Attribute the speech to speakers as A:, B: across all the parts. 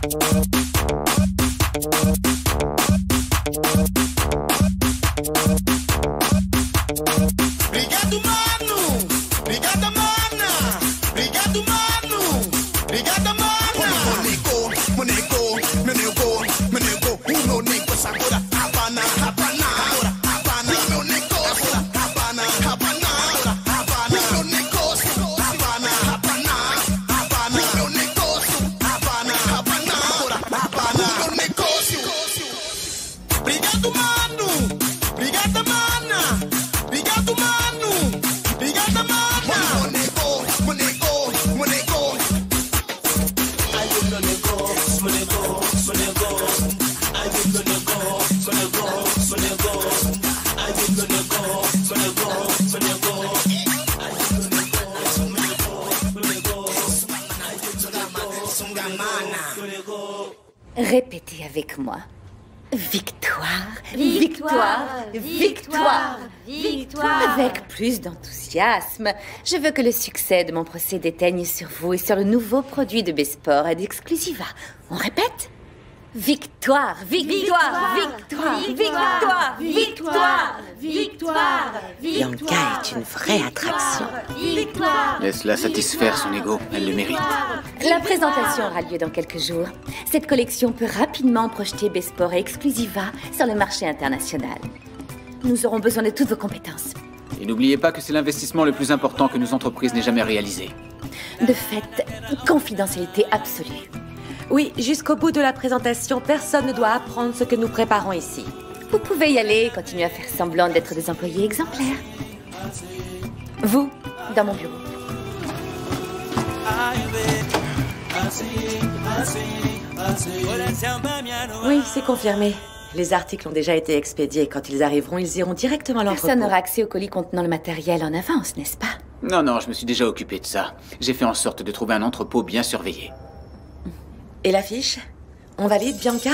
A: Obrigado, mano! Obrigada, mana! Obrigado, mano! Obrigada, mana! Meu nego, uno nego, agora Havana, Havana, agora Havana, meu nego, agora Havana, Havana, agora Havana, meu negócio, Havana, Havana, Havana, meu negócio, Havana, Havana, agora Havana, meu negócio. Obrigado, mano! Obrigada, mana! Obrigado, mano! Obrigada, mana! Meu nego. Ai, meu negócio, meu negócio, meu negócio. Ai, meu negócio, meu negócio, meu negócio. Ai, meu negócio, meu negócio, meu negócio. Ai, meu negócio, meu negócio, meu negócio. Ai, meu negócio.
B: Répétez avec moi. Victoire, victoire, victoire, victoire. Avec plus d'enthousiasme, je veux que le succès de mon procès déteigne sur vous et sur le nouveau produit de Besport et d'Exclusiva. On répète? Victoire, victoire, victoire, victoire, victoire, victoire.
C: Bianca est une vraie attraction.
D: Laisse-la satisfaire son ego, elle le mérite.
B: La présentation aura lieu dans quelques jours. Cette collection peut rapidement projeter Besport et Exclusiva sur le marché international. Nous aurons besoin de toutes vos compétences.
D: Et n'oubliez pas que c'est l'investissement le plus important que nos entreprises n'aient jamais réalisé.
B: De fait, confidentialité absolue.
C: Oui, jusqu'au bout de la présentation, personne ne doit apprendre ce que nous préparons ici.
B: Vous pouvez y aller et continuer à faire semblant d'être des employés exemplaires. Vous, dans mon bureau.
C: Oui, c'est confirmé. Les articles ont déjà été expédiés. Quand ils arriveront, ils iront directement à l'entrepôt.
B: Personne n'aura accès aux colis contenant le matériel en avance, n'est-ce pas?
D: Non, je me suis déjà occupé de ça. J'ai fait en sorte de trouver un entrepôt bien surveillé.
C: Et l'affiche? On valide, Bianca?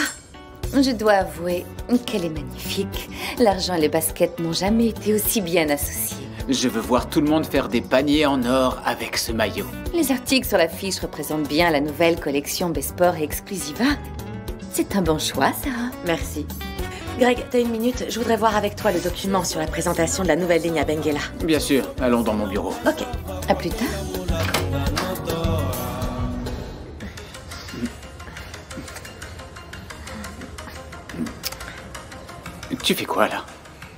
B: Je dois avouer qu'elle est magnifique. L'argent et le basket n'ont jamais été aussi bien associés.
D: Je veux voir tout le monde faire des paniers en or avec ce maillot.
B: Les articles sur l'affiche représentent bien la nouvelle collection Besport et Exclusiva. C'est un bon choix, Sarah.
C: Merci. Greg, t'as une minute? Je voudrais voir avec toi le document sur la présentation de la nouvelle ligne à Benguela.
D: Bien sûr, allons dans mon bureau.
C: Ok.
B: À plus tard.
D: Tu fais quoi, là?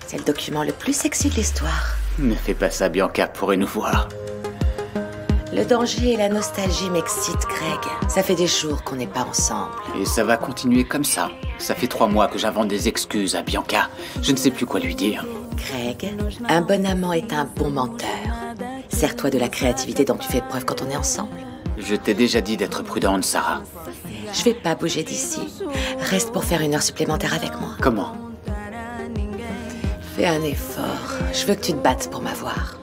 C: C'est le document le plus sexy de l'histoire.
D: Ne fais pas ça, Bianca pourrait nous voir.
C: Le danger et la nostalgie m'excitent, Greg. Ça fait des jours qu'on n'est pas ensemble.
D: Et ça va continuer comme ça. Ça fait 3 mois que j'invente des excuses à Bianca. Je ne sais plus quoi lui dire.
C: Greg, un bon amant est un bon menteur. Sers-toi de la créativité dont tu fais preuve quand on est ensemble.
D: Je t'ai déjà dit d'être prudente, Sarah.
C: Je vais pas bouger d'ici. Reste pour faire 1 heure supplémentaire avec moi.
D: Comment?
C: Fais un effort. Je veux que tu te battes pour m'avoir.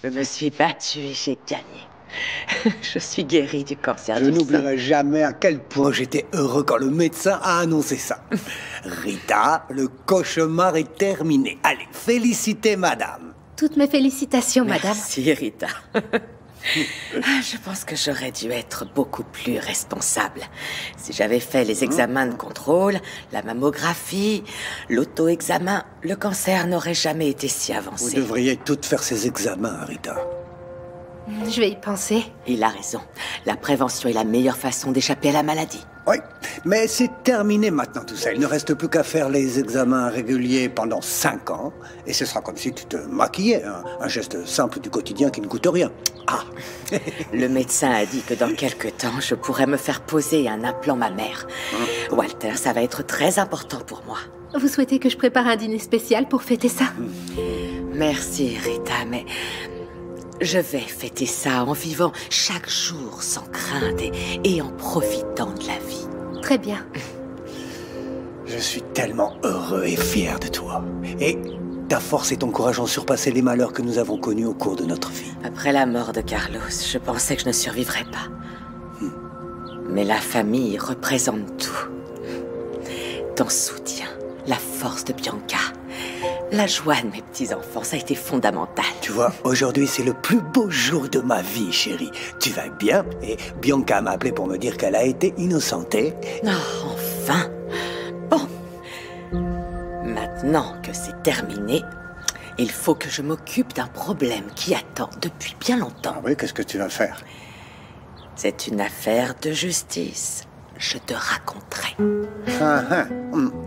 C: Je me suis battue et j'ai gagné. Je suis guérie du cancer du
E: Je
C: sein.
E: n'oublierai jamais à quel point j'étais heureux quand le médecin a annoncé ça. Rita, le cauchemar est terminé. Allez, félicitez madame.
B: Toutes mes félicitations, madame.
C: Merci, Rita. Je pense que j'aurais dû être beaucoup plus responsable. Si j'avais fait les examens de contrôle, la mammographie, l'auto-examen, le cancer n'aurait jamais été si
E: Vous
C: avancé.
E: devriez toutes faire ces examens, Rita.
B: Je vais y penser.
C: Il a raison. La prévention est la meilleure façon d'échapper à la maladie.
E: Oui, mais c'est terminé maintenant tout ça. Il ne reste plus qu'à faire les examens réguliers pendant 5 ans. Et ce sera comme si tu te maquillais. Un geste simple du quotidien qui ne coûte rien. Ah.
C: Le médecin a dit que dans quelques temps, je pourrais me faire poser un implant mammaire. Walter, ça va être très important pour moi.
B: Vous souhaitez que je prépare un dîner spécial pour fêter ça?
C: Merci, Rita, mais je vais fêter ça en vivant chaque jour sans crainte et en profitant de la vie.
B: Très bien.
E: Je suis tellement heureux et fier de toi. Et Ta force et ton courage ont surpassé les malheurs que nous avons connus au cours de notre vie.
C: Après la mort de Carlos, je pensais que je ne survivrais pas. Mais la famille représente tout. Ton soutien, la force de Bianca, la joie de mes petits-enfants, ça a été fondamental.
E: Tu vois, aujourd'hui, c'est le plus beau jour de ma vie, chérie. Tu vas bien et Bianca m'a appelé pour me dire qu'elle a été innocentée.
C: Oh, enfin. Bon. Maintenant que c'est terminé, il faut que je m'occupe d'un problème qui attend depuis bien longtemps.
E: Ah oui, qu'est-ce que tu vas faire?
C: C'est une affaire de justice. Je te raconterai.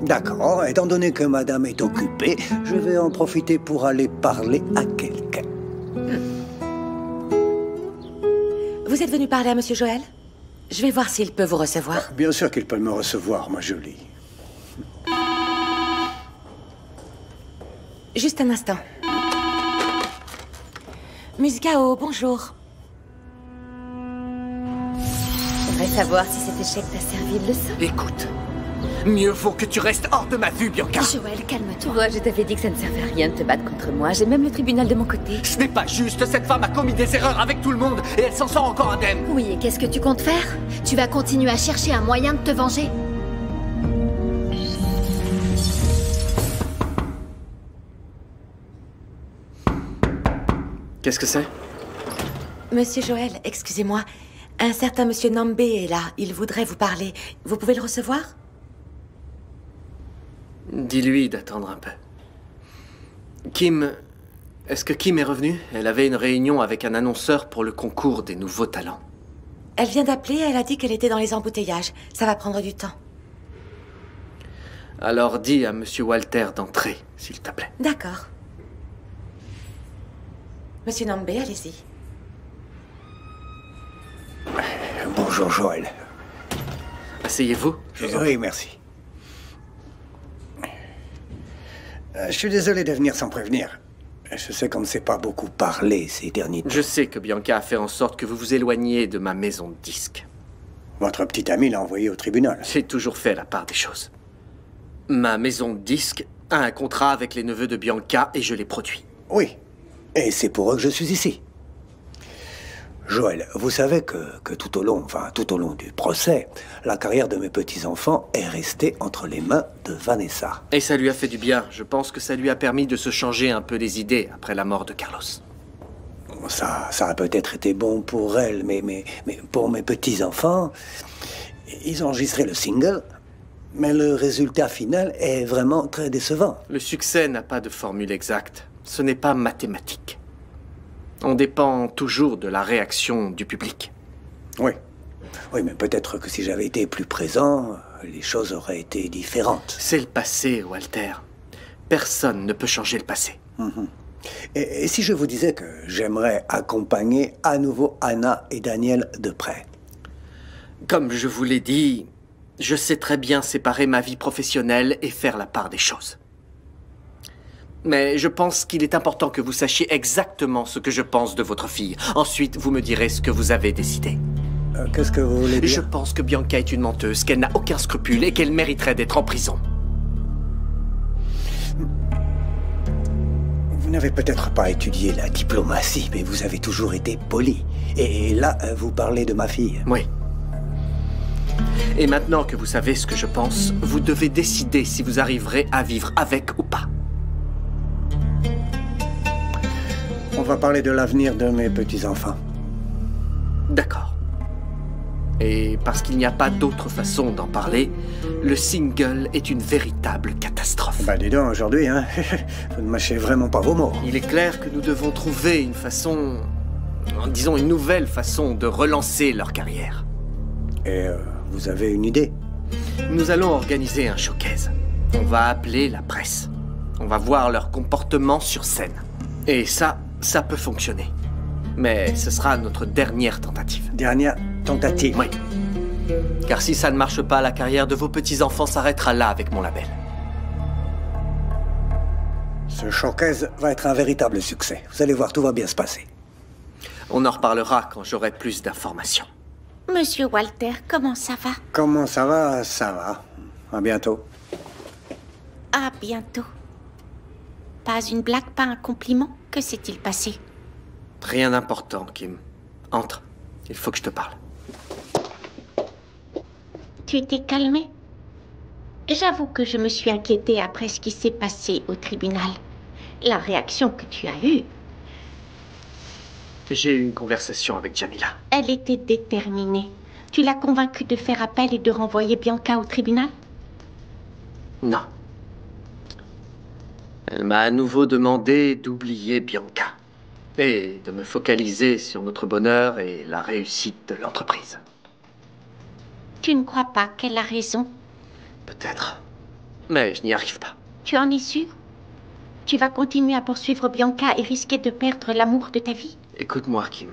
E: D'accord, étant donné que madame est occupée, je vais en profiter pour aller parler à quelqu'un.
C: Vous êtes venu parler à Monsieur Joël? Je vais voir s'il peut vous recevoir.
E: Bien sûr qu'il peut me recevoir, ma jolie.
C: Juste un instant. Muscao, bonjour.
B: J'aimerais savoir si cet échec t'a servi de leçon.
D: Écoute, mieux vaut que tu restes hors de ma vue, Bianca.
B: Joël, calme-toi. Toi, je t'avais dit que ça ne servait à rien de te battre contre moi. J'ai même le tribunal de mon côté.
D: Ce n'est pas juste, cette femme a commis des erreurs avec tout le monde et elle s'en sort encore indemne.
F: Oui, et qu'est-ce que tu comptes faire? Tu vas continuer à chercher un moyen de te venger?
G: Qu'est-ce que c'est?
C: Monsieur Joël, excusez-moi. Un certain monsieur Nambé est là. Il voudrait vous parler. Vous pouvez le recevoir?
G: Dis-lui d'attendre un peu. Kim... Est-ce que Kim est revenue? Elle avait une réunion avec un annonceur pour le concours des nouveaux talents.
C: Elle vient d'appeler, elle a dit qu'elle était dans les embouteillages. Ça va prendre du temps.
G: Alors dis à monsieur Walter d'entrer, s'il te plaît.
C: D'accord. Monsieur Nambé, allez-y.
E: Bonjour, Joël.
G: Asseyez-vous. Je vous en prie.
E: Oui, merci. Je suis désolé de venir sans prévenir. Je sais qu'on ne s'est pas beaucoup parlé ces derniers temps.
G: Je sais que Bianca a fait en sorte que vous vous éloigniez de ma maison de disques.
E: Votre petit ami l'a envoyé au tribunal.
G: J'ai toujours fait la part des choses. Ma maison de disques a un contrat avec les neveux de Bianca et je les produis.
E: Oui. Et c'est pour eux que je suis ici. Joël, vous savez que tout au long du procès, la carrière de mes petits-enfants est restée entre les mains de Vanessa.
G: Et ça lui a fait du bien. Je pense que ça lui a permis de se changer un peu les idées après la mort de Carlos.
E: Ça a peut-être été bon pour elle, mais pour mes petits-enfants, ils ont enregistré le single, mais le résultat final est vraiment très décevant.
G: Le succès n'a pas de formule exacte. Ce n'est pas mathématique. On dépend toujours de la réaction du public.
E: Oui. Oui, mais peut-être que si j'avais été plus présent, les choses auraient été différentes.
G: C'est le passé, Walter. Personne ne peut changer le passé.
E: Et si je vous disais que j'aimerais accompagner à nouveau Anna et Daniel de près?
G: Comme je vous l'ai dit, je sais très bien séparer ma vie professionnelle et faire la part des choses. Mais je pense qu'il est important que vous sachiez exactement ce que je pense de votre fille. Ensuite, vous me direz ce que vous avez décidé.
E: Qu'est-ce que vous voulez dire?
G: Je pense que Bianca est une menteuse, qu'elle n'a aucun scrupule et qu'elle mériterait d'être en prison.
E: Vous n'avez peut-être pas étudié la diplomatie, mais vous avez toujours été poli. Et là, vous parlez de ma fille.
G: Oui. Et maintenant que vous savez ce que je pense, vous devez décider si vous arriverez à vivre avec ou pas.
E: On va parler de l'avenir de mes petits-enfants.
G: D'accord. Et parce qu'il n'y a pas d'autre façon d'en parler, le single est une véritable catastrophe.
E: Bah dis donc, aujourd'hui, hein, vous ne mâchez vraiment pas vos mots.
G: Il est clair que nous devons trouver une façon, disons une nouvelle façon de relancer leur carrière.
E: Et vous avez une idée?
G: Nous allons organiser un showcase. On va appeler la presse. On va voir leur comportement sur scène. Et ça peut fonctionner. Mais ce sera notre dernière tentative.
E: Dernière tentative?
G: Oui. Car si ça ne marche pas, la carrière de vos petits-enfants s'arrêtera là avec mon label.
E: Ce showcase va être un véritable succès. Vous allez voir, tout va bien se passer.
G: On en reparlera quand j'aurai plus d'informations.
F: Monsieur Walter, comment ça va?
E: Comment ça va? Ça va. À bientôt.
F: À bientôt.
H: Pas une blague, pas un compliment? Que s'est-il passé?
G: Rien d'important, Kim. Entre. Il faut que je te parle.
H: Tu t'es calmé? J'avoue que je me suis inquiétée après ce qui s'est passé au tribunal. La réaction que tu as eue,
G: J'ai eu une conversation avec Jamila.
H: elle était déterminée. Tu l'as convaincue de faire appel et de renvoyer Bianca au tribunal?
G: Non. Elle m'a à nouveau demandé d'oublier Bianca et de me focaliser sur notre bonheur et la réussite de l'entreprise.
H: Tu ne crois pas qu'elle a raison?
G: Peut-être. Mais je n'y arrive pas.
H: Tu en es sûr? Tu vas continuer à poursuivre Bianca et risquer de perdre l'amour de ta vie?
G: Écoute-moi, Kim.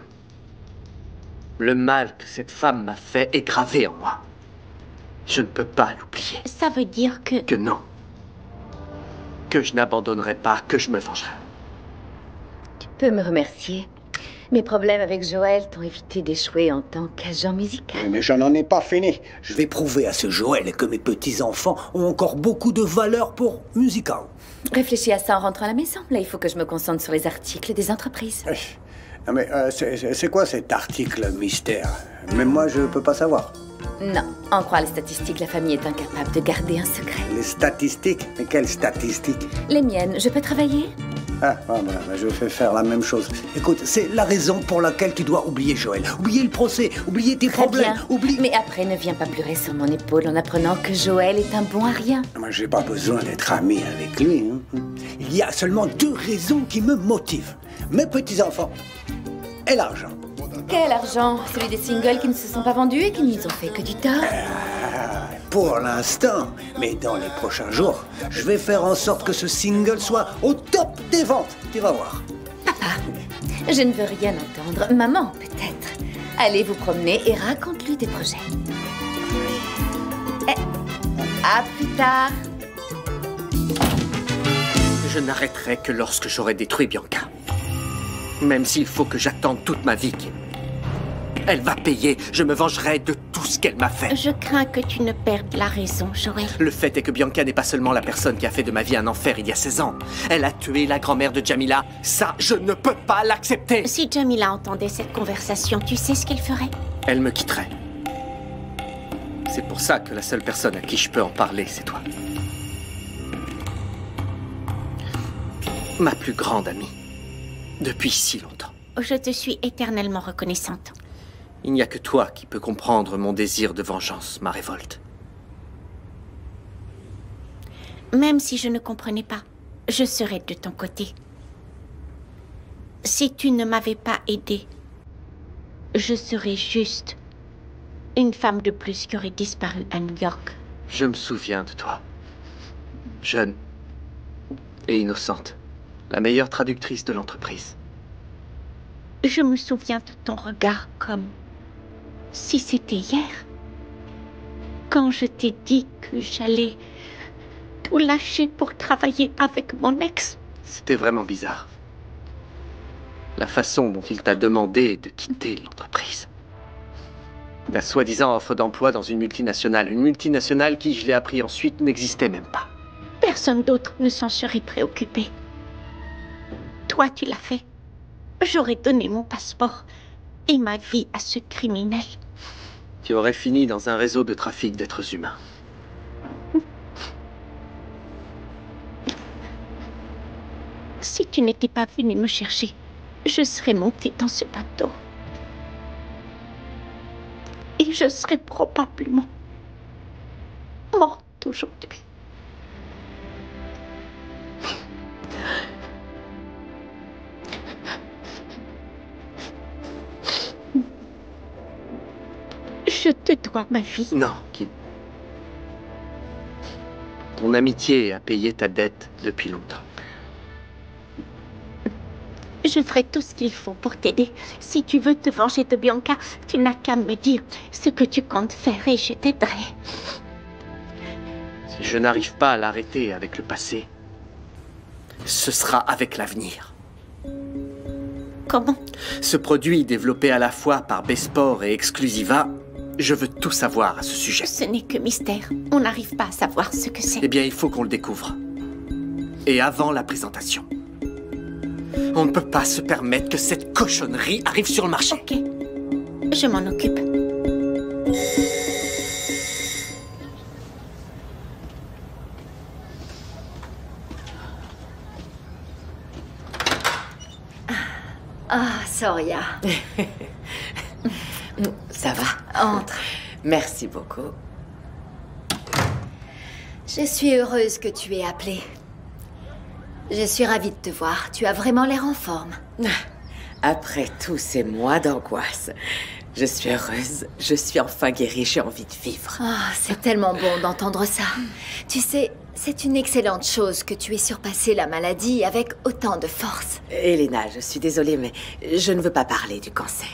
G: Le mal que cette femme m'a fait est gravé en moi. Je ne peux pas l'oublier.
H: Ça veut dire que...
G: Que non. Que je n'abandonnerai pas, que je me vengerai.
B: Tu peux me remercier. Mes problèmes avec Joël t'ont évité d'échouer en tant qu'agent musical.
E: Mais je n'en ai pas fini. Je vais prouver à ce Joël que mes petits-enfants ont encore beaucoup de valeur pour Musical.
B: Réfléchis à ça en rentrant à la maison. Là, il faut que je me concentre sur les articles des entreprises.
E: Non mais c'est quoi cet article mystère? Même moi, je peux pas savoir.
B: Non, en croire les statistiques, la famille est incapable de garder un secret.
E: Les statistiques? Mais quelles statistiques?
B: Les miennes, je peux travailler?
E: Je vais faire la même chose. Écoute, c'est la raison pour laquelle tu dois oublier Joël. Oublier le procès, oublier tes
B: Très
E: problèmes,
B: bien.
E: oublie...
B: Mais après, ne viens pas pleurer sur mon épaule en apprenant que Joël est un bon à rien.
E: Moi, j'ai pas besoin d'être ami avec lui. Hein. Il y a seulement 2 raisons qui me motivent. Mes petits-enfants et l'argent.
B: Quel argent? Celui des singles qui ne se sont pas vendus et qui nous ont fait que du tort.
E: Pour l'instant, mais dans les prochains jours, je vais faire en sorte que ce single soit au top des ventes. Tu vas voir.
B: Papa, je ne veux rien entendre. Maman, peut-être. Allez vous promener et raconte-lui tes projets. À plus tard.
G: Je n'arrêterai que lorsque j'aurai détruit Bianca. Même s'il faut que j'attende toute ma vie, Kim. Elle va payer. Je me vengerai de tout ce qu'elle m'a fait.
H: Je crains que tu ne perdes la raison, Joël.
G: Le fait est que Bianca n'est pas seulement la personne qui a fait de ma vie un enfer il y a 16 ans. Elle a tué la grand-mère de Jamila. Ça, je ne peux pas l'accepter.
H: Si Jamila entendait cette conversation, tu sais ce qu'elle ferait?
G: Elle me quitterait. C'est pour ça que la seule personne à qui je peux en parler, c'est toi. Ma plus grande amie. Depuis si longtemps.
H: Je te suis éternellement reconnaissante.
G: Il n'y a que toi qui peux comprendre mon désir de vengeance, ma révolte.
H: Même si je ne comprenais pas, je serais de ton côté. Si tu ne m'avais pas aidée, je serais juste une femme de plus qui aurait disparu à New York.
G: Je me souviens de toi. Jeune et innocente. La meilleure traductrice de l'entreprise.
H: Je me souviens de ton regard comme si c'était hier. Quand je t'ai dit que j'allais tout lâcher pour travailler avec mon ex.
G: C'était vraiment bizarre. La façon dont il t'a demandé de quitter l'entreprise. La soi-disant offre d'emploi dans une multinationale. Une multinationale qui, je l'ai appris ensuite, n'existait même pas.
H: Personne d'autre ne s'en serait préoccupé. Toi, tu l'as fait. J'aurais donné mon passeport et ma vie à ce criminel.
G: Tu aurais fini dans un réseau de trafic d'êtres humains.
H: Si tu n'étais pas venu me chercher, je serais montée dans ce bateau. Et je serais probablement morte aujourd'hui. Je te dois ma vie.
G: Non, Kim. Ton amitié a payé ta dette depuis longtemps.
H: Je ferai tout ce qu'il faut pour t'aider. Si tu veux te venger de Bianca, tu n'as qu'à me dire ce que tu comptes faire et je t'aiderai.
G: Si je n'arrive pas à l'arrêter avec le passé, ce sera avec l'avenir.
H: Comment?
G: Ce produit développé à la fois par Besport et Exclusiva, je veux tout savoir à ce sujet.
H: Ce n'est que mystère. On n'arrive pas à savoir ce que c'est.
G: Eh bien, il faut qu'on le découvre. et avant la présentation. On ne peut pas se permettre que cette cochonnerie arrive sur le marché.
H: Ok, je m'en occupe.
B: Ah, Soria.
C: Ça va?
B: Entre.
C: Merci beaucoup.
B: Je suis heureuse que tu aies appelé. Je suis ravie de te voir. Tu as vraiment l'air en forme.
C: Après tous ces mois d'angoisse, je suis heureuse. Je suis enfin guérie. J'ai envie de vivre.
B: Ah, c'est tellement bon d'entendre ça. Tu sais, c'est une excellente chose que tu aies surpassé la maladie avec autant de force.
C: Elena, je suis désolée, mais je ne veux pas parler du cancer.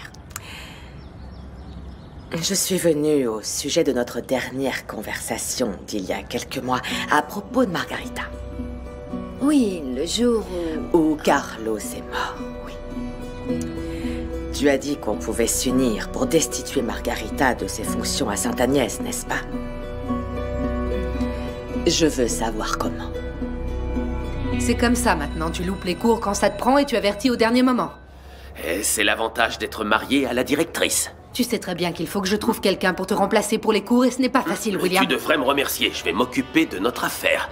C: Je suis venue au sujet de notre dernière conversation d'il y a quelques mois à propos de Margarita.
B: Oui, le jour
C: Où Carlos est mort, oui. Tu as dit qu'on pouvait s'unir pour destituer Margarita de ses fonctions à Sainte-Agnès, n'est-ce pas? Je veux savoir comment.
I: C'est comme ça maintenant, tu loupes les cours quand ça te prend et tu avertis au dernier moment.
J: Et c'est l'avantage d'être marié à la directrice.
I: Tu sais très bien qu'il faut que je trouve quelqu'un pour te remplacer pour les cours et ce n'est pas facile, William.
J: Tu devrais me remercier, je vais m'occuper de notre affaire.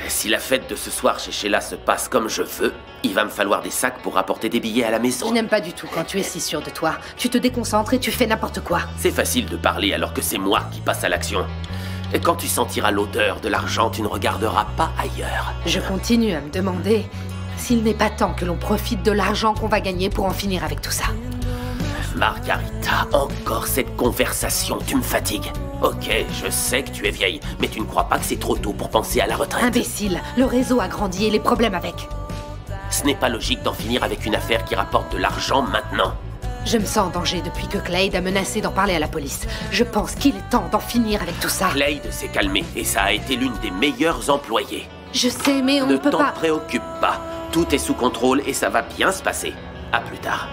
J: Et si la fête de ce soir chez Sheila se passe comme je veux, il va me falloir des sacs pour rapporter des billets à la maison.
I: Je n'aime pas du tout quand tu es si sûr de toi. Tu te déconcentres et tu fais n'importe quoi.
J: C'est facile de parler alors que c'est moi qui passe à l'action. Et quand tu sentiras l'odeur de l'argent, tu ne regarderas pas ailleurs.
I: Je continue à me demander s'il n'est pas temps que l'on profite de l'argent qu'on va gagner pour en finir avec tout ça.
J: Margarita, encore cette conversation, tu me fatigues. Ok, je sais que tu es vieille, mais tu ne crois pas que c'est trop tôt pour penser à la retraite?
I: Imbécile, le réseau a grandi et les problèmes avec.
J: Ce n'est pas logique d'en finir avec une affaire qui rapporte de l'argent maintenant.
I: Je me sens en danger depuis que Clade a menacé d'en parler à la police. Je pense qu'il est temps d'en finir avec tout ça.
J: Clade s'est calmée et ça a été l'une des meilleures employées.
I: Je sais, mais on ne peut
J: pas...
I: pas...
J: Ne t'en préoccupe pas. Tout est sous contrôle et ça va bien se passer. À plus tard.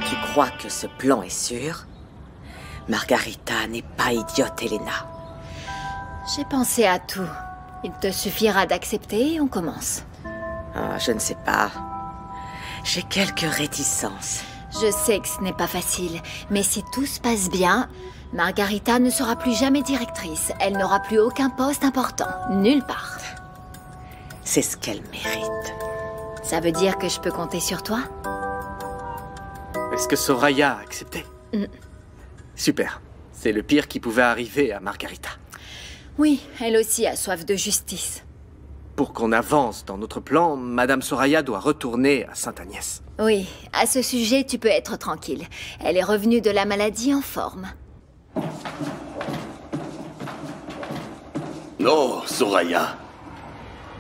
C: Tu crois que ce plan est sûr? Margarita n'est pas idiote, Elena.
B: j'ai pensé à tout. Il te suffira d'accepter et on commence.
C: Ah, je ne sais pas. J'ai quelques réticences.
B: Je sais que ce n'est pas facile, mais si tout se passe bien, Margarita ne sera plus jamais directrice. Elle n'aura plus aucun poste important, nulle part.
C: C'est ce qu'elle mérite.
B: Ça veut dire que je peux compter sur toi?
G: Est-ce que Soraya a accepté? Super. C'est le pire qui pouvait arriver à Margarita.
B: Oui, elle aussi a soif de justice.
G: Pour qu'on avance dans notre plan, Madame Soraya doit retourner à Sainte-Agnès.
B: Oui, à ce sujet, tu peux être tranquille. Elle est revenue de la maladie en forme.
K: Oh, Soraya.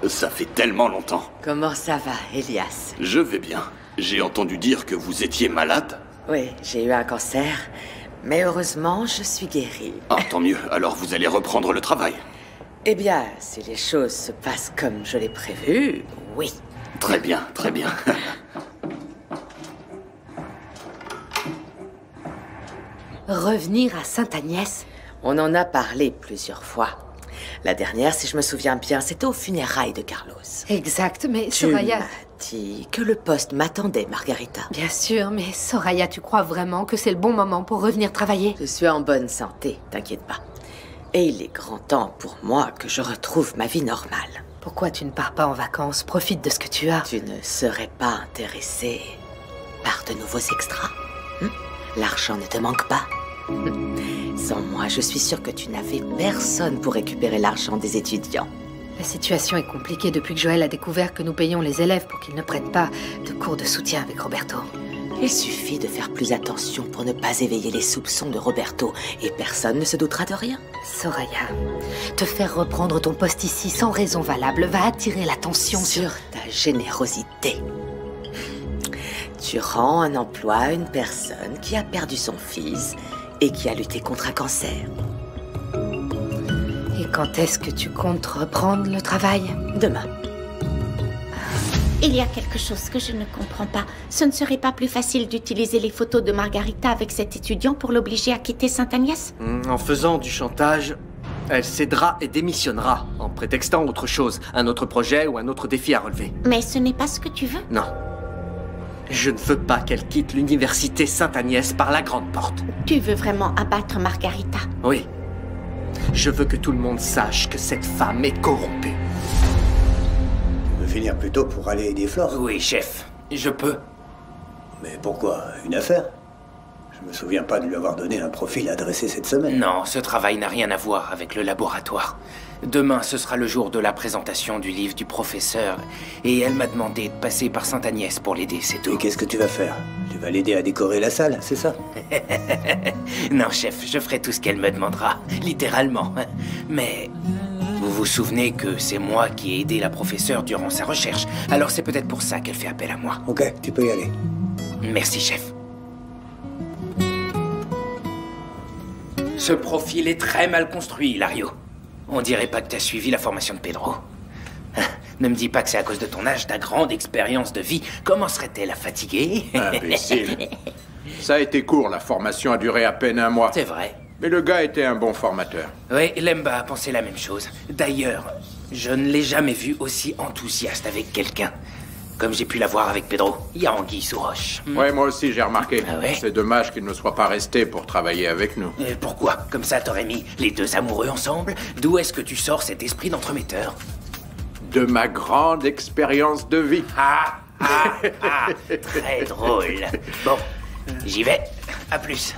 K: Ça fait tellement longtemps.
C: Comment ça va, Elias?
K: Je vais bien. J'ai entendu dire que vous étiez malade.
C: Oui, j'ai eu un cancer, mais heureusement, je suis guérie.
K: Ah, tant mieux. Alors vous allez reprendre le travail.
C: Eh bien, si les choses se passent comme je l'ai prévu, oui.
K: Très bien, très bien.
I: Revenir à Sainte-Agnès?
C: On en a parlé plusieurs fois. La dernière, si je me souviens bien, c'était aux funérailles de Carlos.
I: Exact, mais
C: Tu
I: Soraya...
C: m'as dit que le poste m'attendait, Margarita.
I: Bien sûr, mais Soraya, tu crois vraiment que c'est le bon moment pour revenir travailler?
C: Je suis en bonne santé, t'inquiète pas. Et il est grand temps pour moi que je retrouve ma vie normale.
I: Pourquoi tu ne pars pas en vacances? Profite de ce que tu as.
C: Tu ne serais pas intéressé par de nouveaux extras? L'argent ne te manque pas? Sans moi, je suis sûre que tu n'avais personne pour récupérer l'argent des étudiants.
I: La situation est compliquée depuis que Joël a découvert que nous payons les élèves pour qu'ils ne prennent pas de cours de soutien avec Roberto.
C: Il suffit de faire plus attention pour ne pas éveiller les soupçons de Roberto et personne ne se doutera de rien.
I: Soraya, te faire reprendre ton poste ici sans raison valable va attirer l'attention
C: sur ta générosité. Tu rends un emploi à une personne qui a perdu son fils et qui a lutté contre un cancer.
I: Et quand est-ce que tu comptes reprendre le travail?
C: Demain.
H: Il y a quelque chose que je ne comprends pas. Ce ne serait pas plus facile d'utiliser les photos de Margarita avec cet étudiant pour l'obliger à quitter Sainte-Agnès?
G: En faisant du chantage, elle cédera et démissionnera, en prétextant autre chose, un autre projet ou un autre défi à relever.
H: Mais ce n'est pas ce que tu veux?
G: Non. Je ne veux pas qu'elle quitte l'université Sainte-Agnès par la grande porte.
H: Tu veux vraiment abattre Margarita?
G: Oui. Je veux que tout le monde sache que cette femme est corrompue.
E: Tu veux finir plus tôt pour aller aider Flore?
J: Oui, chef. Je peux.
E: Mais pourquoi? Une affaire? Je me souviens pas de lui avoir donné un profil à dresser cette semaine.
J: Non, ce travail n'a rien à voir avec le laboratoire. Demain, ce sera le jour de la présentation du livre du professeur. Et elle m'a demandé de passer par Sainte-Agnès pour l'aider, c'est tout.
E: Et qu'est-ce que tu vas faire? Tu vas l'aider à décorer la salle, c'est ça?
J: Non, chef, je ferai tout ce qu'elle me demandera, littéralement. Mais vous vous souvenez que c'est moi qui ai aidé la professeure durant sa recherche. Alors c'est peut-être pour ça qu'elle fait appel à moi.
E: Ok, tu peux y aller.
J: Merci, chef. Ce profil est très mal construit, Hilario. On dirait pas que t'as suivi la formation de Pedro. Ne me dis pas que c'est à cause de ton âge, ta grande expérience de vie. Comment serait-elle à fatiguer?
L: Imbécile. Ça a été court, la formation a duré à peine 1 mois.
J: C'est vrai.
L: Mais le gars était un bon formateur.
J: Oui, Lemba a pensé la même chose. D'ailleurs, je ne l'ai jamais vu aussi enthousiaste avec quelqu'un. Comme j'ai pu la voir avec Pedro. Il y a anguille sous roche.
L: Ouais, moi aussi j'ai remarqué.
J: Ah ouais?
L: C'est dommage qu'il ne soit pas resté pour travailler avec nous.
J: Et pourquoi? Comme ça, t'aurais mis les deux amoureux ensemble? D'où est-ce que tu sors cet esprit d'entremetteur?
L: De ma grande expérience de vie.
J: Très drôle. Bon, j'y vais. À plus.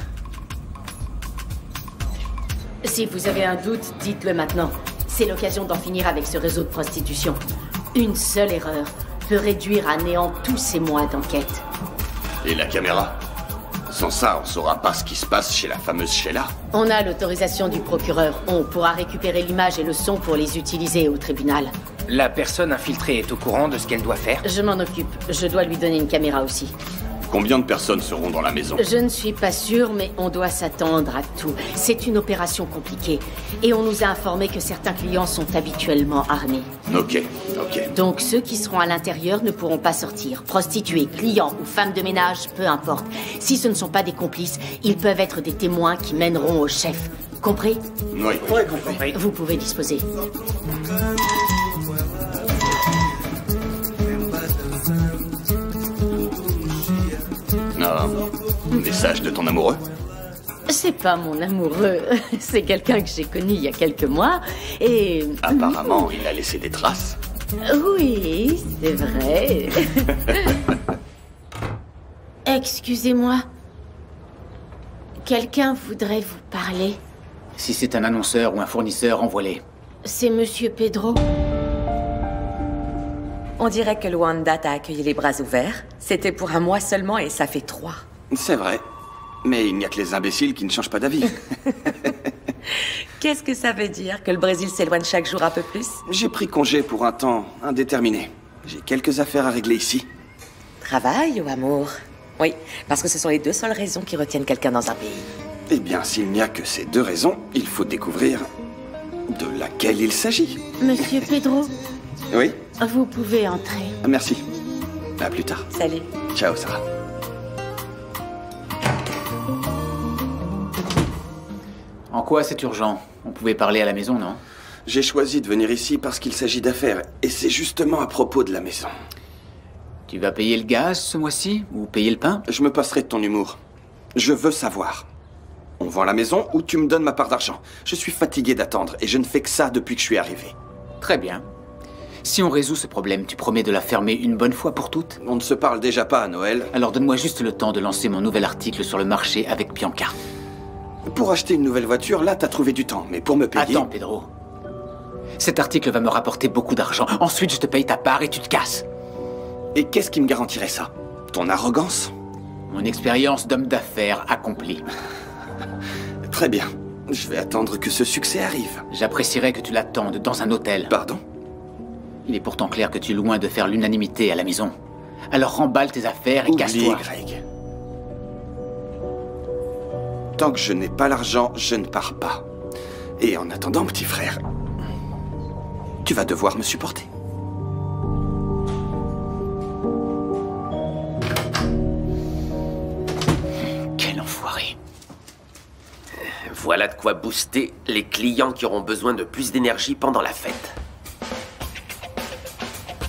M: Si vous avez un doute, dites-le maintenant. C'est l'occasion d'en finir avec ce réseau de prostitution. Une seule erreur peut réduire à néant tous ces mois d'enquête.
K: Et la caméra? Sans ça, on saura pas ce qui se passe chez la fameuse Sheila.
M: On a l'autorisation du procureur. On pourra récupérer l'image et le son pour les utiliser au tribunal.
J: La personne infiltrée est au courant de ce qu'elle doit faire?
M: Je m'en occupe. Je dois lui donner une caméra aussi.
K: Combien de personnes seront dans la maison?
M: Je ne suis pas sûre, mais on doit s'attendre à tout. C'est une opération compliquée. Et on nous a informé que certains clients sont habituellement armés.
K: Ok.
M: Donc ceux qui seront à l'intérieur ne pourront pas sortir. Prostituées, clients ou femmes de ménage, peu importe. Si ce ne sont pas des complices, ils peuvent être des témoins qui mèneront au chef. Compris?
K: Oui,
J: compris.
M: Vous pouvez disposer.
K: Message de ton amoureux?
M: C'est pas mon amoureux. C'est quelqu'un que j'ai connu il y a quelques mois et...
K: Apparemment, il a laissé des traces.
M: Oui, c'est vrai. Excusez-moi. Quelqu'un voudrait vous parler.
D: Si c'est un annonceur ou un fournisseur, envoie-les.
M: C'est Monsieur Pedro.
C: On dirait que Luanda t'a accueilli les bras ouverts. C'était pour 1 mois seulement et ça fait 3.
K: C'est vrai. Mais il n'y a que les imbéciles qui ne changent pas d'avis.
C: Qu'est-ce que ça veut dire? Que le Brésil s'éloigne chaque jour un peu plus?
K: J'ai pris congé pour un temps indéterminé. J'ai quelques affaires à régler ici.
C: Travail ou amour? Oui, parce que ce sont les 2 seules raisons qui retiennent quelqu'un dans un pays.
K: Eh bien, s'il n'y a que ces 2 raisons, il faut découvrir de laquelle il s'agit.
H: Monsieur Pedro,
K: Oui?
H: vous pouvez entrer.
K: Merci. À plus tard.
C: Salut.
K: Ciao, Sarah.
D: En quoi c'est urgent? On pouvait parler à la maison, non?
K: J'ai choisi de venir ici parce qu'il s'agit d'affaires. Et c'est justement à propos de la maison.
D: Tu vas payer le gaz ce mois-ci? Ou payer le pain?
K: Je me passerai de ton humour. Je veux savoir. On vend la maison ou tu me donnes ma part d'argent? Je suis fatigué d'attendre et je ne fais que ça depuis que je suis arrivé.
D: Très bien. Si on résout ce problème, tu promets de la fermer une bonne fois pour toutes?
K: On ne se parle déjà pas à Noël.
D: Alors donne-moi juste le temps de lancer mon nouvel article sur le marché avec Bianca.
K: Pour acheter une nouvelle voiture, là, t'as trouvé du temps. Mais pour me payer...
D: Attends, Pedro. Cet article va me rapporter beaucoup d'argent. Ensuite, je te paye ta part et tu te casses.
K: Et qu'est-ce qui me garantirait ça? Ton arrogance?
D: Mon expérience d'homme d'affaires accomplie.
K: Très bien. Je vais attendre que ce succès arrive.
D: J'apprécierais que tu l'attendes dans un hôtel.
K: Pardon?
D: Il est pourtant clair que tu es loin de faire l'unanimité à la maison. Alors remballe tes affaires et casse-toi.
K: Greg. Tant que je n'ai pas l'argent, je ne pars pas. Et en attendant, petit frère, tu vas devoir me supporter.
N: Voilà de quoi booster les clients qui auront besoin de plus d'énergie pendant la fête.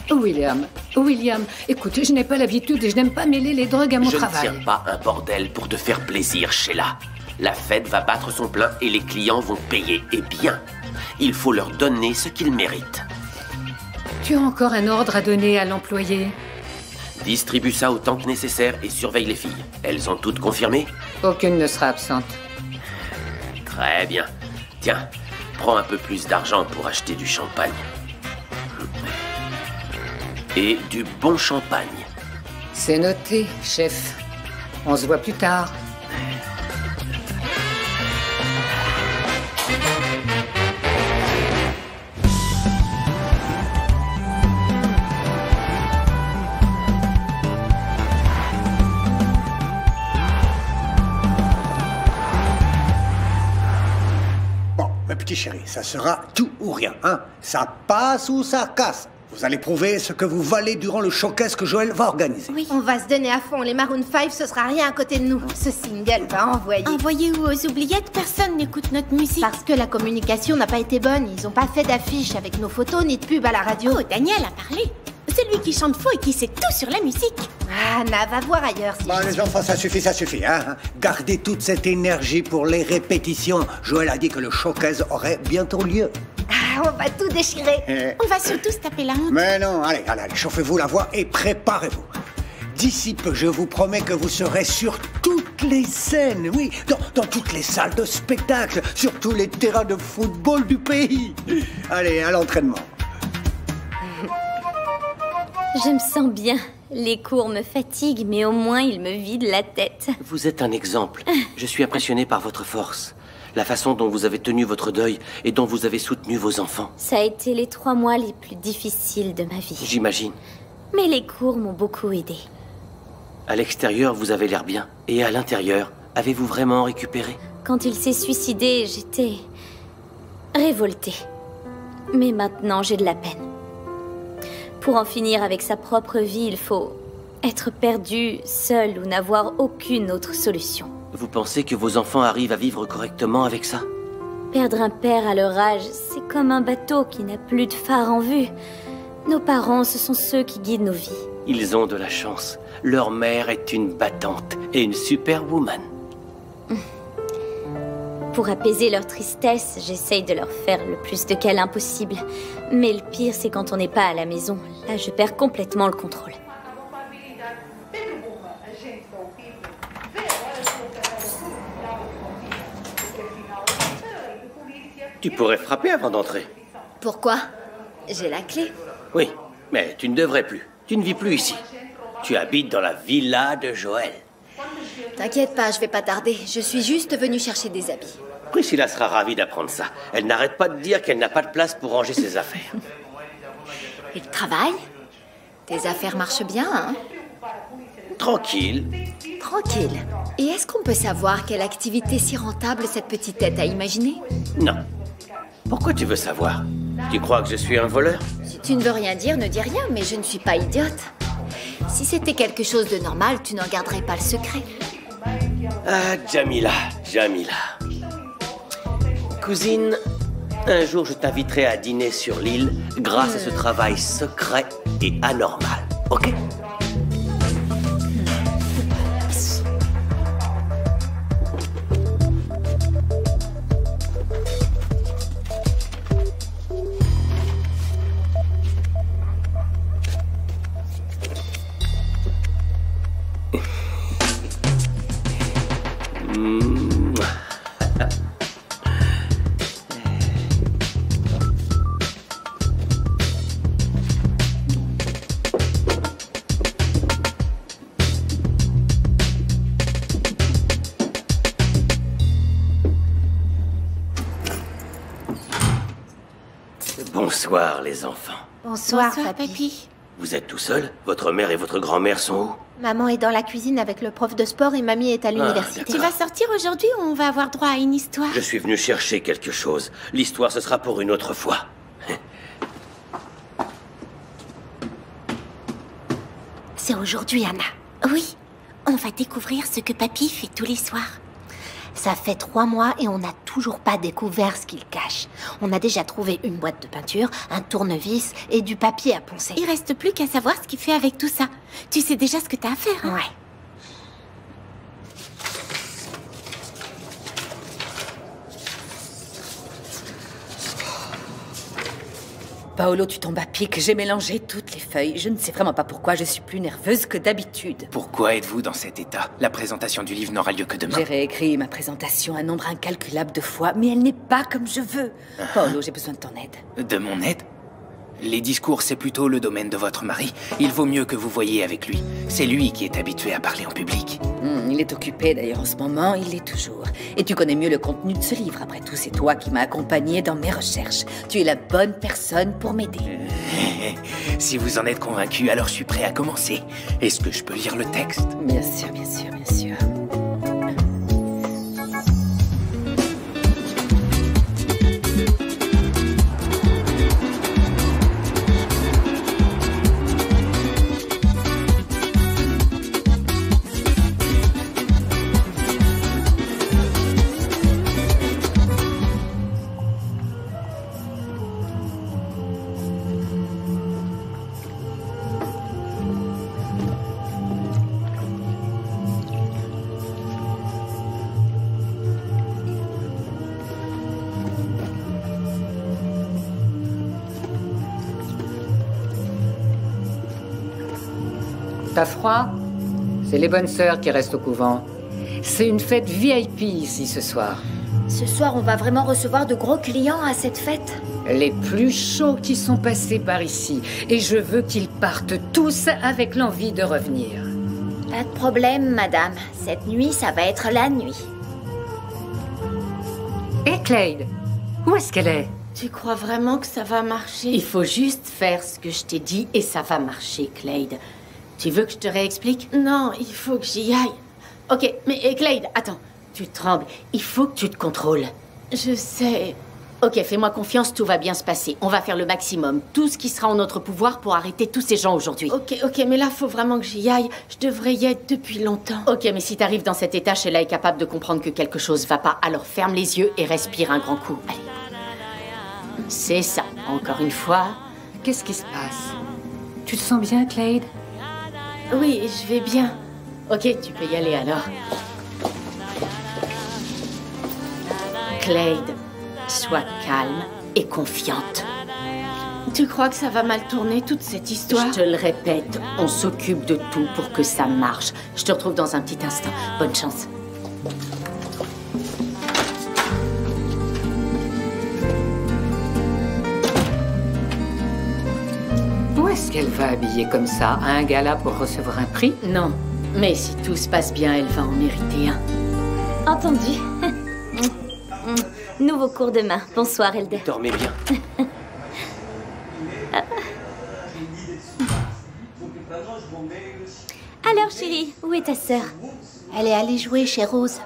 I: William, écoute, je n'ai pas l'habitude et je n'aime pas mêler les drogues à mon travail.
N: Je ne tiens pas un bordel pour te faire plaisir, Sheila. La fête va battre son plein et les clients vont payer. Et bien, il faut leur donner ce qu'ils méritent.
I: Tu as encore un ordre à donner à l'employé?
N: Distribue ça autant que nécessaire et surveille les filles. Elles ont toutes confirmé?
I: Aucune ne sera absente.
N: Très bien. Tiens, prends un peu plus d'argent pour acheter du champagne. Et du bon champagne.
I: C'est noté, chef. On se voit plus tard.
E: Bon, mes petits chéris, ça sera tout ou rien, hein? Ça passe ou ça casse? Vous allez prouver ce que vous valez durant le showcase que Joël va organiser.
O: Oui, on va se donner à fond. Les Maroon 5, ce sera rien à côté de nous. Ce single va envoyer.
H: Envoyer où aux oubliettes? Personne n'écoute notre musique.
O: Parce que la communication n'a pas été bonne. Ils ont pas fait d'affiches avec nos photos ni de pub à la radio.
H: Oh, Daniel a parlé. C'est lui qui chante faux et qui sait tout sur la musique.
O: Ah, Anna, va voir ailleurs. Si
E: Bon, les enfants, ça suffit, hein? Gardez toute cette énergie pour les répétitions. Joël a dit que le showcase aurait bientôt lieu.
O: Ah, on va tout déchirer.
H: On va surtout se taper la honte.
E: Mais non, allez, chauffez-vous la voix et préparez-vous. D'ici peu, je vous promets que vous serez sur toutes les scènes, oui, dans toutes les salles de spectacle, sur tous les terrains de football du pays. Allez, à l'entraînement.
B: Je me sens bien. Les cours me fatiguent, mais au moins ils me vident la tête.
N: Vous êtes un exemple. Je suis impressionné par votre force. La façon dont vous avez tenu votre deuil et dont vous avez soutenu vos enfants.
B: Ça a été les 3 mois les plus difficiles de ma vie.
N: J'imagine.
B: Mais les cours m'ont beaucoup aidé.
N: À l'extérieur, vous avez l'air bien. Et à l'intérieur, avez-vous vraiment récupéré?
B: Quand il s'est suicidé, j'étais révoltée. Mais maintenant, j'ai de la peine. Pour en finir avec sa propre vie, il faut être perdu, seul ou n'avoir aucune autre solution.
N: Vous pensez que vos enfants arrivent à vivre correctement avec ça?
B: Perdre un père à leur âge, c'est comme un bateau qui n'a plus de phare en vue. Nos parents, ce sont ceux qui guident nos vies.
N: Ils ont de la chance. Leur mère est une battante et une superwoman.
B: Pour apaiser leur tristesse, j'essaye de leur faire le plus de câlins possible. Mais le pire, c'est quand on n'est pas à la maison. Là, je perds complètement le contrôle.
N: Tu pourrais frapper avant d'entrer.
F: Pourquoi? J'ai la clé.
N: Oui, mais tu ne devrais plus. Tu ne vis plus ici. Tu habites dans la villa de Joël.
F: T'inquiète pas, je vais pas tarder. Je suis juste venue chercher des habits.
N: Priscilla sera ravie d'apprendre ça. Elle n'arrête pas de dire qu'elle n'a pas de place pour ranger ses affaires.
F: Et le travail? Tes affaires marchent bien, hein?
N: Tranquille.
F: Tranquille. Et est-ce qu'on peut savoir quelle activité si rentable cette petite tête a imaginé?
N: Non. Pourquoi tu veux savoir? Tu crois que je suis un voleur?
F: Si tu ne veux rien dire, ne dis rien, mais je ne suis pas idiote. Si c'était quelque chose de normal, tu n'en garderais pas le secret.
N: Ah, Jamila. Cousine, un jour je t'inviterai à dîner sur l'île grâce à ce travail secret et anormal, ok? Bonsoir, les enfants.
O: Bonsoir, papy.
N: Vous êtes tout seul? Votre mère et votre grand-mère sont où?
O: Maman est dans la cuisine avec le prof de sport et mamie est à l'université.
H: Tu vas sortir aujourd'hui ou on va avoir droit à une histoire?
N: Je suis venu chercher quelque chose. L'histoire, ce sera pour une autre fois.
H: C'est aujourd'hui, Anna. Oui, on va découvrir ce que papy fait tous les soirs.
O: Ça fait 3 mois et on n'a toujours pas découvert ce qu'il cache. On a déjà trouvé une boîte de peinture, un tournevis et du papier à poncer.
H: Il reste plus qu'à savoir ce qu'il fait avec tout ça. Tu sais déjà ce que t'as à faire, hein?
O: Ouais.
B: Paolo, tu tombes à pic. J'ai mélangé toutes les feuilles. Je ne sais vraiment pas pourquoi je suis plus nerveuse que d'habitude.
J: Pourquoi êtes-vous dans cet état? La présentation du livre n'aura lieu que demain.
B: J'ai réécrit ma présentation un nombre incalculable de fois, mais elle n'est pas comme je veux. Paolo, j'ai besoin de ton aide.
J: De mon aide? Les discours, c'est plutôt le domaine de votre mari. Il vaut mieux que vous voyiez avec lui. C'est lui qui est habitué à parler en public.
B: Il est occupé d'ailleurs en ce moment, il l'est toujours. Et tu connais mieux le contenu de ce livre. Après tout, c'est toi qui m'as accompagné dans mes recherches. Tu es la bonne personne pour m'aider.
J: Si vous en êtes convaincu, alors je suis prêt à commencer. Est-ce que je peux lire le texte?
B: Bien sûr, bien sûr, bien sûr.
P: T'as froid? C'est les bonnes sœurs qui restent au couvent. C'est une fête VIP ici ce soir.
F: Ce soir, on va vraiment recevoir de gros clients à cette fête.
P: Les plus chauds qui sont passés par ici. Et je veux qu'ils partent tous avec l'envie de revenir.
F: Pas de problème, madame. Cette nuit, ça va être la nuit.
P: Et Clade? Où est-ce qu'elle est?
M: Tu crois vraiment que ça va marcher? Il faut juste faire ce que je t'ai dit et ça va marcher, Clade. Tu veux que je te réexplique? Non, il faut que j'y aille. Ok, mais Clade, attends. Tu trembles. Il faut que tu te contrôles. Je sais. Ok, fais-moi confiance, tout va bien se passer. On va faire le maximum. Tout ce qui sera en notre pouvoir pour arrêter tous ces gens aujourd'hui. Ok, mais là, faut vraiment que j'y aille. Je devrais y être depuis longtemps. Ok, mais si t'arrives dans cet état, Sheila est capable de comprendre que quelque chose va pas. Alors ferme les yeux et respire un grand coup. Allez. C'est ça. Encore une fois.
P: Qu'est-ce qui se passe? Tu te sens bien, Clade?
M: Oui, je vais bien. Ok, tu peux y aller alors. Clade, sois calme et confiante. Tu crois que ça va mal tourner, toute cette histoire? Je te le répète, on s'occupe de tout pour que ça marche. Je te retrouve dans un petit instant. Bonne chance.
P: Où est-ce qu'elle va habiller comme ça? À un gala pour recevoir un prix?
M: Non, mais si tout se passe bien, elle va en mériter un.
Q: Entendu. Nouveau cours demain. Bonsoir, Elder.
N: Dormez bien.
Q: Alors, chérie, où est ta sœur?
O: Elle est allée jouer chez Rose.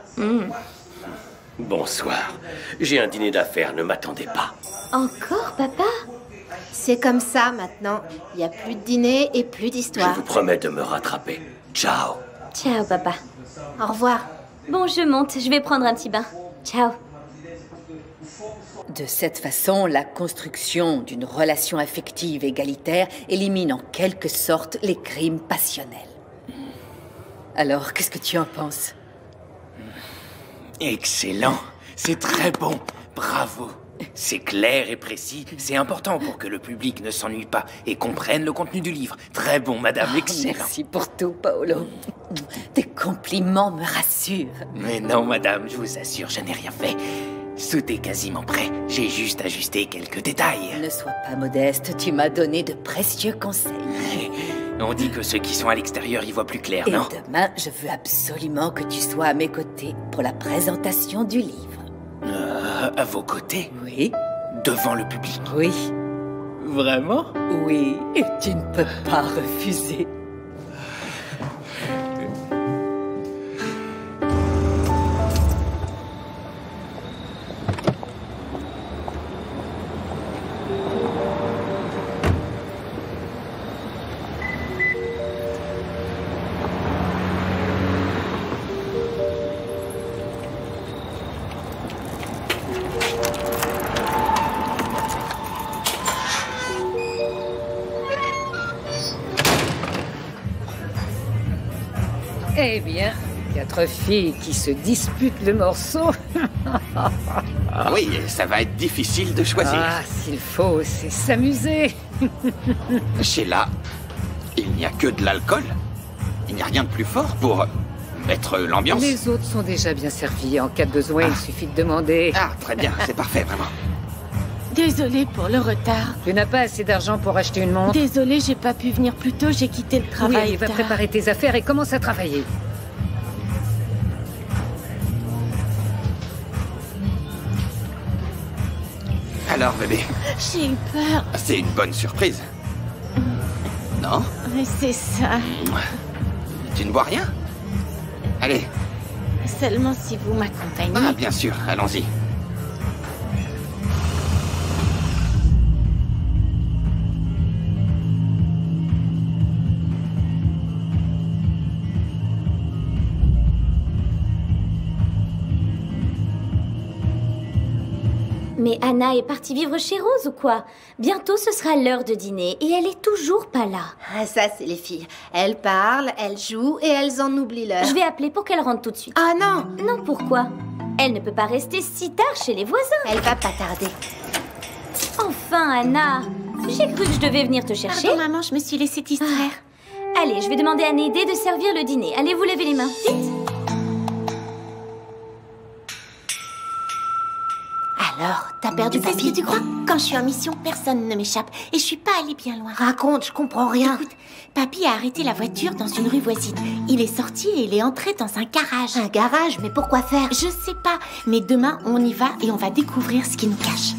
N: Bonsoir. J'ai un dîner d'affaires, ne m'attendez pas.
Q: Encore, papa?
O: C'est comme ça maintenant. Il n'y a plus de dîner et plus
N: Je
O: d'histoire.
N: vous promets de me rattraper. Ciao.
Q: Ciao, papa.
O: Au revoir.
Q: Bon, je monte. Je vais prendre un petit bain. Ciao.
B: De cette façon, la construction d'une relation affective égalitaire élimine en quelque sorte les crimes passionnels. Alors, qu'est-ce que tu en penses?
J: Excellent. C'est très bon. Bravo. C'est clair et précis. C'est important pour que le public ne s'ennuie pas et comprenne le contenu du livre. Très bon, madame. Excellent.
B: Merci pour tout, Paolo. Tes compliments me rassurent.
J: Mais non, madame, je vous assure, je n'ai rien fait. Tout est quasiment prêt. J'ai juste ajusté quelques détails.
B: Ne sois pas modeste, tu m'as donné de précieux conseils.
J: On dit que ceux qui sont à l'extérieur y voient plus clair,
B: Et
J: non?
B: demain, je veux absolument que tu sois à mes côtés pour la présentation du livre.
J: À vos côtés?
B: Oui.
J: Devant le public?
B: Oui.
J: Vraiment?
B: Oui, et tu ne peux pas refuser.
P: Eh bien, 4 filles qui se disputent le morceau.
K: Oui, ça va être difficile de choisir.
P: Ah, s'il faut, c'est s'amuser.
K: Sheila, il n'y a que de l'alcool. Il n'y a rien de plus fort pour mettre l'ambiance.
P: Les autres sont déjà bien servis. En cas de besoin, il suffit de demander.
K: Ah, très bien, c'est parfait, vraiment.
M: Désolée pour le retard.
P: Tu n'as pas assez d'argent pour acheter une montre?
M: Désolée, j'ai pas pu venir plus tôt, j'ai quitté le travail.
P: Oui, va préparer tes affaires et commence à travailler.
K: Alors, bébé,
M: J'ai eu peur.
K: c'est une bonne surprise. Non?
M: Mais c'est ça.
K: Tu ne bois rien? Allez.
M: Seulement si vous m'accompagnez.
K: Ah, bien sûr, allons-y.
Q: Mais Anna est partie vivre chez Rose ou quoi? Bientôt ce sera l'heure de dîner et elle est toujours pas là.
O: Ah, ça, c'est les filles. Elles parlent, elles jouent et elles en oublient l'heure.
Q: Je vais appeler pour qu'elle rentre tout de suite.
O: Ah non!
Q: Non, pourquoi? Elle ne peut pas rester si tard chez les voisins.
O: Elle va pas tarder.
Q: Enfin, Anna, j'ai cru que je devais venir te chercher.
M: Pardon, maman, je me suis laissée distraire.
Q: Allez, je vais demander à Nédé de servir le dîner. Allez, vous levez les mains, vite.
O: Alors, t'as perdu
F: Tu sais ce
O: papy?
F: que tu crois? Quand je suis en mission, personne ne m'échappe. Et je suis pas allée bien loin.
O: Raconte, je comprends rien.
F: Écoute, papy a arrêté la voiture dans une rue voisine. Il est sorti et il est entré dans un garage.
O: Un garage? Mais pourquoi faire?
F: Je sais pas, mais demain on y va et on va découvrir ce qu'il nous cache.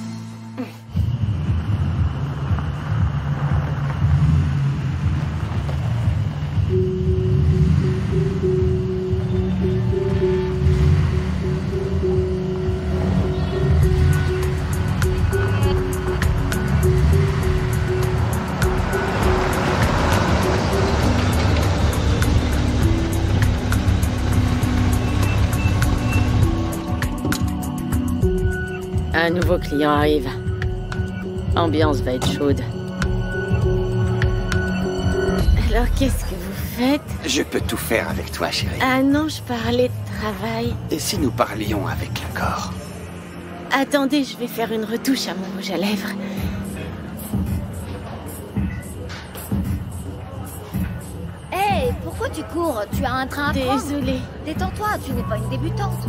M: Un nouveau client arrive. L'ambiance va être chaude. Alors, qu'est-ce que vous faites?
K: Je peux tout faire avec toi, chérie.
M: Ah non, je parlais de travail.
K: Et si nous parlions avec le corps?
M: Attendez, je vais faire une retouche à mon rouge à lèvres.
O: Hé, pourquoi tu cours? Tu as un train à prendre?
M: Désolée.
O: Détends-toi, tu n'es pas une débutante.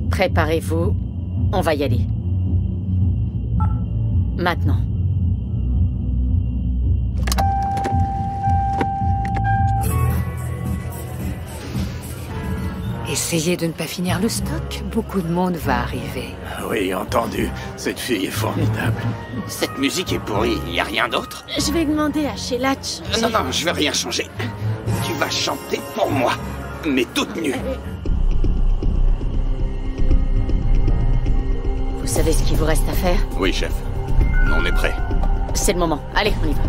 M: Préparez-vous, on va y aller. Maintenant.
P: Essayez de ne pas finir le stock. Beaucoup de monde va arriver.
L: Oui, entendu. Cette fille est formidable.
K: Cette musique est pourrie, il n'y a rien d'autre?
M: Je vais demander à Sheila de changer.
K: Non, non, je vais rien changer. Tu vas chanter pour moi, mais toute nue.
M: Vous savez ce qu'il vous reste à faire?
L: Oui, chef. On est prêt.
M: C'est le moment. Allez, on y va.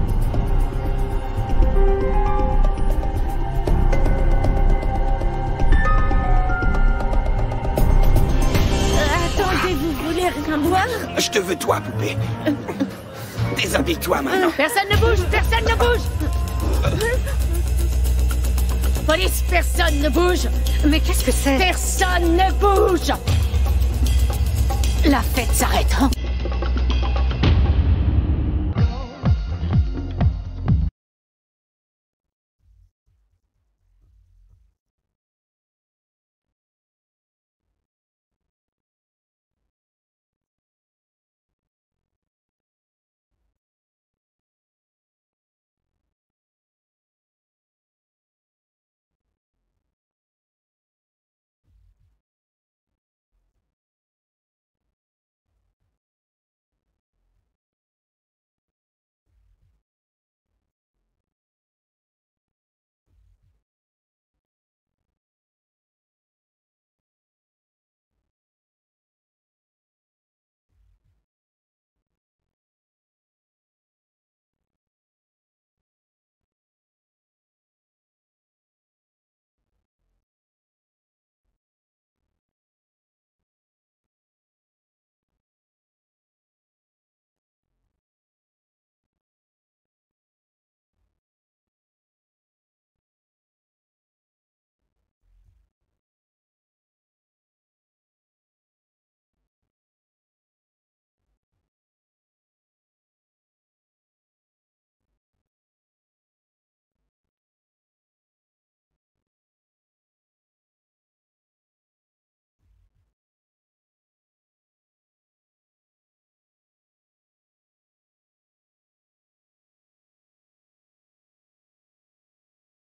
M: Attendez, vous voulez rien boire?
K: Je te veux toi, poupée. Déshabille-toi maintenant.
M: Personne ne bouge! Personne ne bouge! Police, personne ne bouge!
P: Mais qu'est-ce que c'est?
M: Personne ne bouge! La fête s'arrête, hein?